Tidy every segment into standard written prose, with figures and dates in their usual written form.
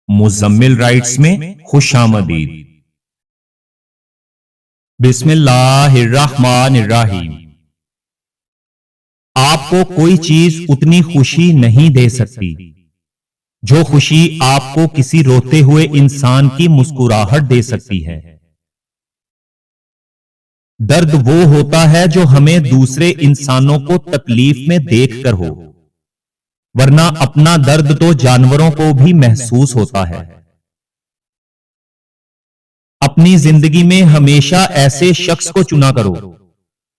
Muzammil rights میں خوش آمدید۔ بسم اللہ الرحمن الرحیم۔ آپ کو کوئی چیز اتنی خوشی نہیں دے سکتی جو خوشی آپ کو کسی روتے ہوئے انسان کی مسکراہٹ دے سکتی ہے۔ درد وہ ہوتا ہے جو ہمیں دوسرے انسانوں کو تکلیف میں دیکھ کر ہو، ورنہ اپنا درد تو جانوروں کو بھی محسوس ہوتا ہے۔ اپنی زندگی میں ہمیشہ ایسے شخص کو چنا کرو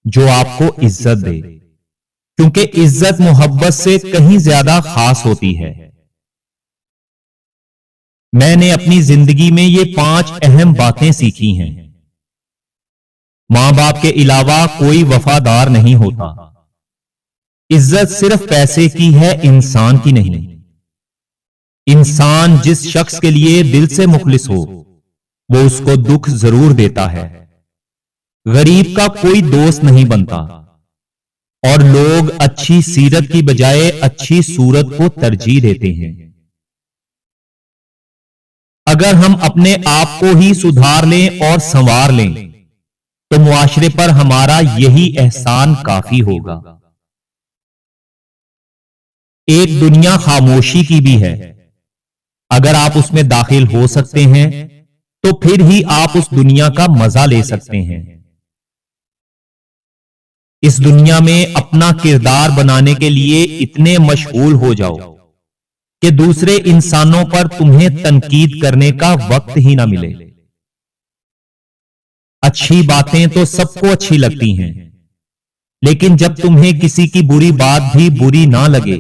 جو آپ کو عزت دے، کیونکہ عزت محبت سے کہیں زیادہ خاص ہوتی ہے۔ میں نے اپنی زندگی میں یہ 5 اہم باتیں سیکھی ہیں۔ ماں باپ کے علاوہ کوئی وفادار نہیں ہوتا۔ عزت صرف پیسے کی ہے، انسان کی نہیں۔ انسان جس شخص کے لیے دل سے مخلص ہو وہ اس کو دکھ ضرور دیتا ہے۔ غریب کا کوئی دوست نہیں بنتا، اور لوگ اچھی سیرت کی بجائے اچھی صورت کو ترجیح دیتے ہیں۔ اگر ہم اپنے آپ کو ہی سدھار لیں اور سنوار لیں تو معاشرے پر ہمارا یہی احسان کافی ہوگا۔ ایک دنیا خاموشی کی بھی ہے، اگر آپ اس میں داخل ہو سکتے ہیں تو پھر ہی آپ اس دنیا کا مزہ لے سکتے ہیں۔ اس دنیا میں اپنا کردار بنانے کے لیے اتنے مشغول ہو جاؤ کہ دوسرے انسانوں پر تمہیں تنقید کرنے کا وقت ہی نہ ملے۔ اچھی باتیں تو سب کو اچھی لگتی ہیں، لیکن جب تمہیں کسی کی بری بات بھی بری نہ لگے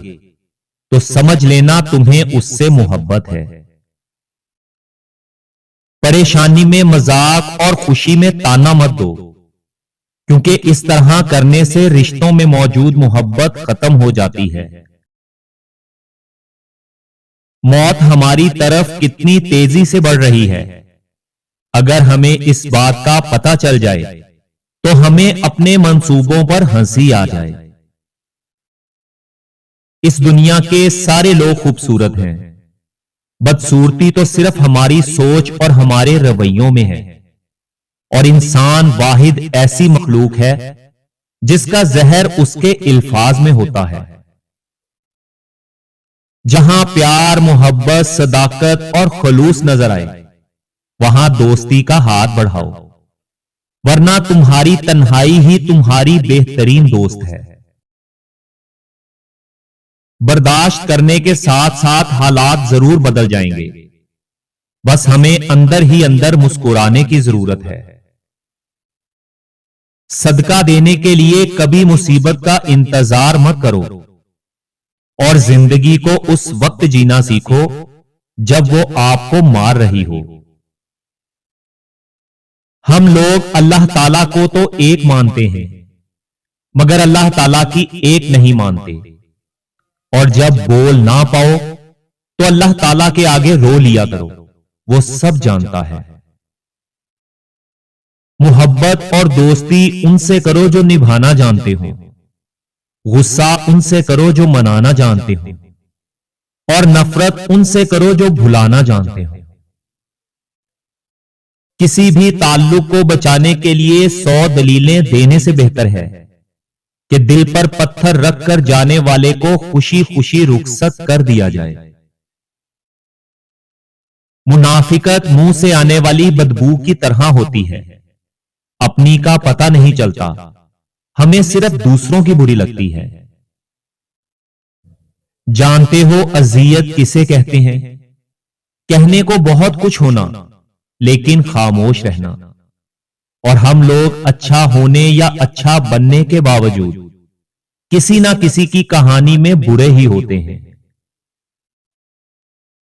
تو سمجھ لینا تمہیں اس سے محبت ہے۔ پریشانی میں مذاق اور خوشی میں تانا مت دو، کیونکہ اس طرح کرنے سے رشتوں میں موجود محبت ختم ہو جاتی ہے۔ موت ہماری طرف کتنی تیزی سے بڑھ رہی ہے، اگر ہمیں اس بات کا پتہ چل جائے تو ہمیں اپنے منصوبوں پر ہنسی آ جائے۔ اس دنیا کے سارے لوگ خوبصورت ہیں، بدصورتی تو صرف ہماری سوچ اور ہمارے رویوں میں ہے، اور انسان واحد ایسی مخلوق ہے جس کا زہر اس کے الفاظ میں ہوتا ہے۔ جہاں پیار، محبت، صداقت اور خلوص نظر آئے وہاں دوستی کا ہاتھ بڑھاؤ، ورنہ تمہاری تنہائی ہی تمہاری بہترین دوست ہے۔ برداشت کرنے کے ساتھ ساتھ حالات ضرور بدل جائیں گے، بس ہمیں اندر ہی اندر مسکرانے کی ضرورت ہے۔ صدقہ دینے کے لیے کبھی مصیبت کا انتظار مت کرو، اور زندگی کو اس وقت جینا سیکھو جب وہ آپ کو مار رہی ہو۔ ہم لوگ اللہ تعالیٰ کو تو ایک مانتے ہیں، مگر اللہ تعالیٰ کی ایک نہیں مانتے، اور جب بول نہ پاؤ تو اللہ تعالیٰ کے آگے رو لیا کرو، وہ سب جانتا ہے۔ محبت اور دوستی ان سے کرو جو نبھانا جانتے ہو، غصہ ان سے کرو جو منانا جانتے ہو، اور نفرت ان سے کرو جو بھلانا جانتے ہو۔ کسی بھی تعلق کو بچانے کے لیے 100 دلیلیں دینے سے بہتر ہے کہ دل پر پتھر رکھ کر جانے والے کو خوشی خوشی رخصت کر دیا جائے۔ منافقت منہ سے آنے والی بدبو کی طرح ہوتی ہے، اپنی کا پتہ نہیں چلتا، ہمیں صرف دوسروں کی بری لگتی ہے۔ جانتے ہو اذیت کسے کہتے ہیں؟ کہنے کو بہت کچھ ہونا لیکن خاموش رہنا، اور ہم لوگ اچھا ہونے یا اچھا بننے کے باوجود کسی نہ کسی کی کہانی میں برے ہی ہوتے ہیں۔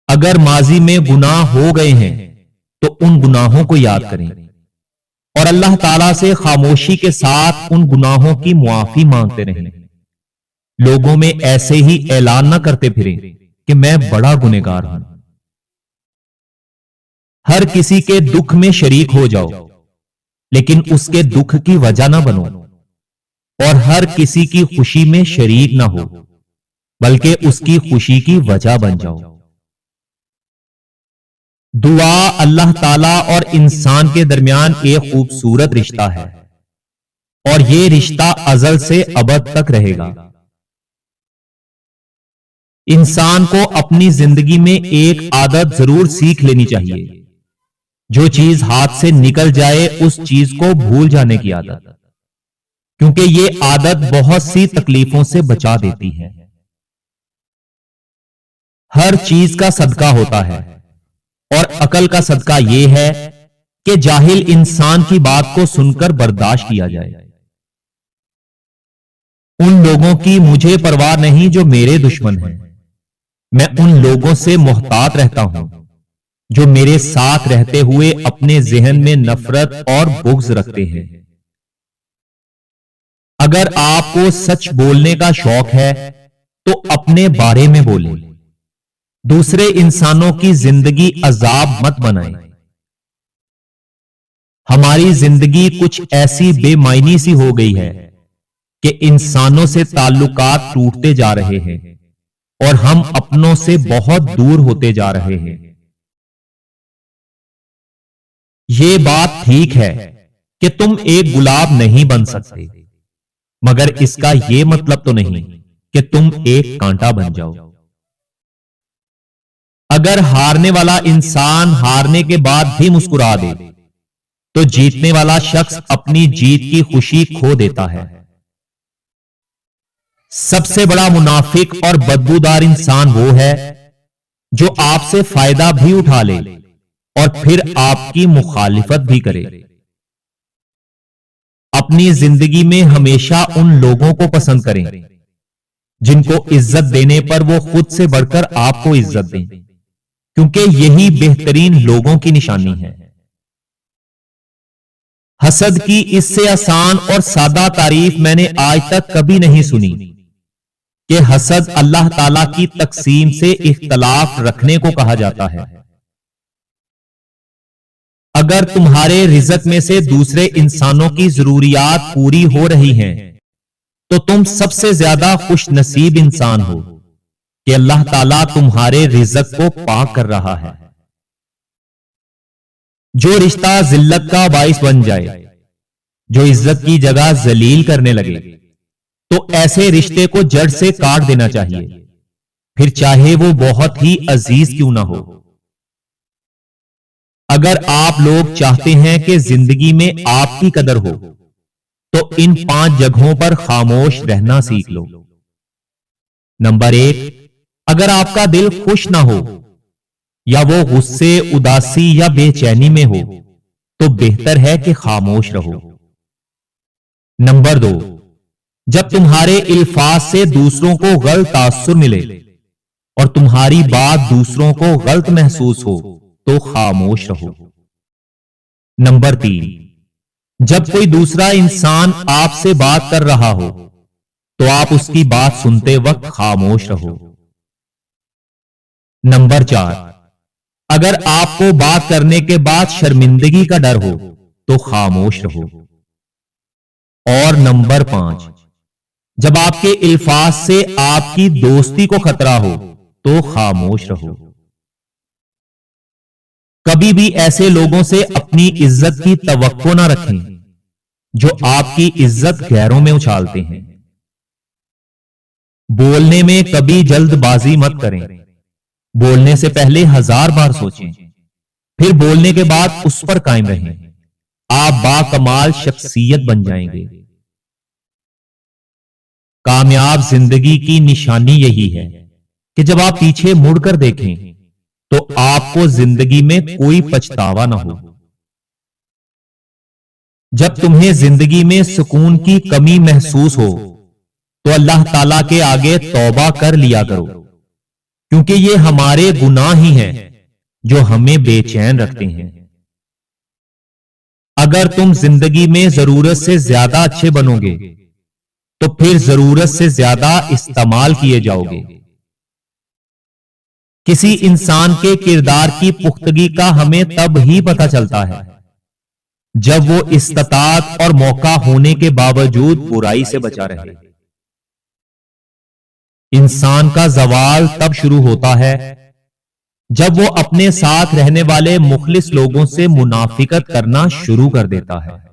اگر ماضی میں گناہ ہو گئے ہیں تو ان گناہوں کو یاد کریں، اور اللہ تعالیٰ سے خاموشی کے ساتھ ان گناہوں کی معافی مانگتے رہیں۔ لوگوں میں ایسے ہی اعلان نہ کرتے پھریں کہ میں بڑا گنہگار ہوں۔ ہر کسی کے دکھ میں شریک ہو جاؤ، لیکن اس کے دکھ کی وجہ نہ بنو، اور ہر کسی کی خوشی میں شریک نہ ہو بلکہ اس کی خوشی کی وجہ بن جاؤ۔ دعا اللہ تعالی اور انسان کے درمیان ایک خوبصورت رشتہ ہے، اور یہ رشتہ ازل سے ابد تک رہے گا۔ انسان کو اپنی زندگی میں ایک عادت ضرور سیکھ لینی چاہیے، جو چیز ہاتھ سے نکل جائے اس چیز کو بھول جانے کی عادت، کیونکہ یہ عادت بہت سی تکلیفوں سے بچا دیتی ہے۔ ہر چیز کا صدقہ ہوتا ہے، اور عقل کا صدقہ یہ ہے کہ جاہل انسان کی بات کو سن کر برداشت کیا جائے۔ ان لوگوں کی مجھے پرواہ نہیں جو میرے دشمن ہیں، میں ان لوگوں سے محتاط رہتا ہوں جو میرے ساتھ رہتے ہوئے اپنے ذہن میں نفرت اور بغض رکھتے ہیں۔ اگر آپ کو سچ بولنے کا شوق ہے تو اپنے بارے میں بولیں، دوسرے انسانوں کی زندگی عذاب مت بنائیں۔ ہماری زندگی کچھ ایسی بے معنی سی ہو گئی ہے کہ انسانوں سے تعلقات ٹوٹتے جا رہے ہیں اور ہم اپنوں سے بہت دور ہوتے جا رہے ہیں۔ یہ بات ٹھیک ہے کہ تم ایک گلاب نہیں بن سکتے، مگر اس کا یہ مطلب تو نہیں کہ تم ایک کانٹا بن جاؤ۔ اگر ہارنے والا انسان ہارنے کے بعد بھی مسکرا دے تو جیتنے والا شخص اپنی جیت کی خوشی کھو دیتا ہے۔ سب سے بڑا منافق اور بدبودار انسان وہ ہے جو آپ سے فائدہ بھی اٹھا لے اور پھر آپ کی مخالفت بھی کرے۔ اپنی زندگی میں ہمیشہ ان لوگوں کو پسند کریں جن کو عزت دینے پر وہ خود سے بڑھ کر آپ کو عزت دیں، کیونکہ یہی بہترین لوگوں کی نشانی ہے۔ حسد کی اس سے آسان اور سادہ تعریف میں نے آج تک کبھی نہیں سنی کہ حسد اللہ تعالی کی تقسیم سے اختلاف رکھنے کو کہا جاتا ہے۔ اگر تمہارے رزق میں سے دوسرے انسانوں کی ضروریات پوری ہو رہی ہیں تو تم سب سے زیادہ خوش نصیب انسان ہو کہ اللہ تعالیٰ تمہارے رزق کو پاک کر رہا ہے۔ جو رشتہ ذلت کا باعث بن جائے، جو عزت کی جگہ ذلیل کرنے لگے، تو ایسے رشتے کو جڑ سے کاٹ دینا چاہیے، پھر چاہے وہ بہت ہی عزیز کیوں نہ ہو۔ اگر آپ لوگ چاہتے ہیں کہ زندگی میں آپ کی قدر ہو تو ان 5 جگہوں پر خاموش رہنا سیکھ لو۔ نمبر 1، اگر آپ کا دل خوش نہ ہو یا وہ غصے، اداسی یا بے چینی میں ہو تو بہتر ہے کہ خاموش رہو۔ نمبر 2، جب تمہارے الفاظ سے دوسروں کو غلط تاثر ملے اور تمہاری بات دوسروں کو غلط محسوس ہو تو خاموش رہو۔ نمبر 3، جب کوئی دوسرا انسان آپ سے بات کر رہا ہو تو آپ اس کی بات سنتے وقت خاموش رہو۔ نمبر 4، اگر آپ کو بات کرنے کے بعد شرمندگی کا ڈر ہو تو خاموش رہو۔ اور نمبر 5، جب آپ کے الفاظ سے آپ کی دوستی کو خطرہ ہو تو خاموش رہو۔ کبھی بھی ایسے لوگوں سے اپنی عزت کی توقع نہ رکھیں جو آپ کی عزت غیروں میں اچھالتے ہیں۔ بولنے میں کبھی جلد بازی مت کریں، بولنے سے پہلے 1000 بار سوچیں، پھر بولنے کے بعد اس پر قائم رہیں۔ آپ باکمال شخصیت بن جائیں گے۔ کامیاب زندگی کی نشانی یہی ہے کہ جب آپ پیچھے مڑ کر دیکھیں تو آپ کو زندگی میں کوئی پچھتاوا نہ ہو۔ جب تمہیں زندگی میں سکون کی کمی محسوس ہو تو اللہ تعالیٰ کے آگے توبہ کر لیا کرو، کیونکہ یہ ہمارے گناہ ہی ہیں جو ہمیں بے چین رکھتے ہیں۔ اگر تم زندگی میں ضرورت سے زیادہ اچھے بنو گے تو پھر ضرورت سے زیادہ استعمال کیے جاؤ گے۔ کسی انسان کے کردار کی پختگی کا ہمیں تب ہی پتہ چلتا ہے جب وہ استطاعت اور موقع ہونے کے باوجود برائی سے بچا رہے۔ انسان کا زوال تب شروع ہوتا ہے جب وہ اپنے ساتھ رہنے والے مخلص لوگوں سے منافقت کرنا شروع کر دیتا ہے۔